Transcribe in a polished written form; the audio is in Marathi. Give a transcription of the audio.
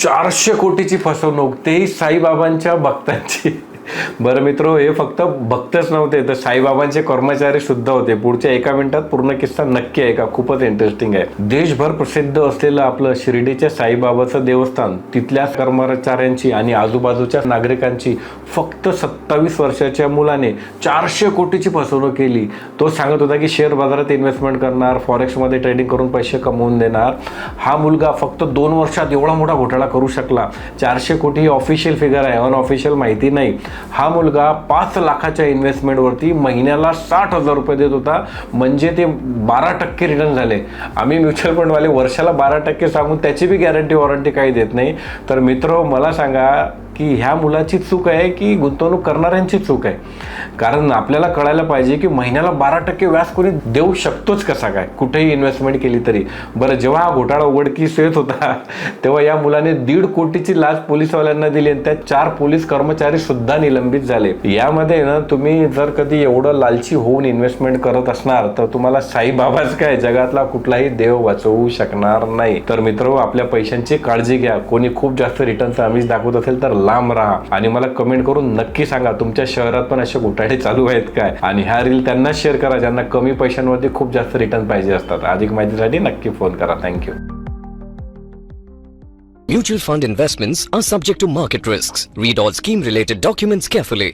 400 कोटीची फसवणूक, तेही साईबाबांच्या भक्तांची. बरं मित्रो, हे फक्त भक्तच नव्हते तर साईबाबांचे कर्मचारी सुद्धा होते. पुढच्या 1 मिनिटात पूर्ण किस्सा नक्की ऐका, खूपच इंटरेस्टिंग आहे. देशभर प्रसिद्ध असलेलं आपलं शिर्डीच्या साईबाबाचं देवस्थान, तिथल्या कर्मचाऱ्यांची आणि आजूबाजूच्या नागरिकांची फक्त 27 वर्षाच्या मुलाने 400 कोटीची फसवणूक केली. तो सांगत होता की शेअर बाजारात इन्व्हेस्टमेंट करणार, फॉरेक्समध्ये ट्रेडिंग करून पैसे कमवून देणार. हा मुलगा फक्त 2 वर्षात एवढा मोठा घोटाळा करू शकला. 400 कोटी ही ऑफिशियल फिगर आहे, अनऑफिशियल माहिती नाही. हा मुलगा 5 लाखाच्या इन्व्हेस्टमेंटवरती महिन्याला 60,000 रुपये देत होता, म्हणजे ते 12% रिटर्न झाले. आम्ही म्युच्युअल फंडवाले वर्षाला 12% सांगून त्याची बी गॅरंटी वॉरंटी काही देत नाही. तर मित्र, मला सांगा की ह्या मुलाची चूक आहे की गुंतवणूक करणाऱ्यांची चूक आहे? कारण आपल्याला कळायला पाहिजे की महिन्याला 12% व्याज कोणी देऊ शकतोच कसा काय, कुठेही इन्व्हेस्टमेंट केली तरी. बरं, जेव्हा हा घोटाळा उघडकीस येत होता तेव्हा या मुलाने 1.5 कोटीची लाच पोलिसवाल्यांना दिली आणि त्यात 4 पोलीस कर्मचारी सुद्धा निलंबित झाले. यामध्ये ना, तुम्ही जर कधी एवढं लालची होऊन इन्व्हेस्टमेंट करत असणार तर तुम्हाला साईबाबाच काय, जगातला कुठलाही देव वाचवू शकणार नाही. तर मित्र, आपल्या पैशांची काळजी घ्या. कोणी खूप जास्त रिटर्नचा आमिष दाखवत असेल तर लांब राहा आणि मला कमेंट करून नक्की सांगा तुमच्या शहरात पण असे घोटाळे चालू आहेत काय. आणि ह्या रील त्यांना शेअर करा ज्यांना कमी पैशांवरती खूप जास्त रिटर्न पाहिजे असतात. अधिक माहितीसाठी नक्की फोन करा. Thank you. Mutual fund investments are subject to market risks. Read all scheme related documents carefully.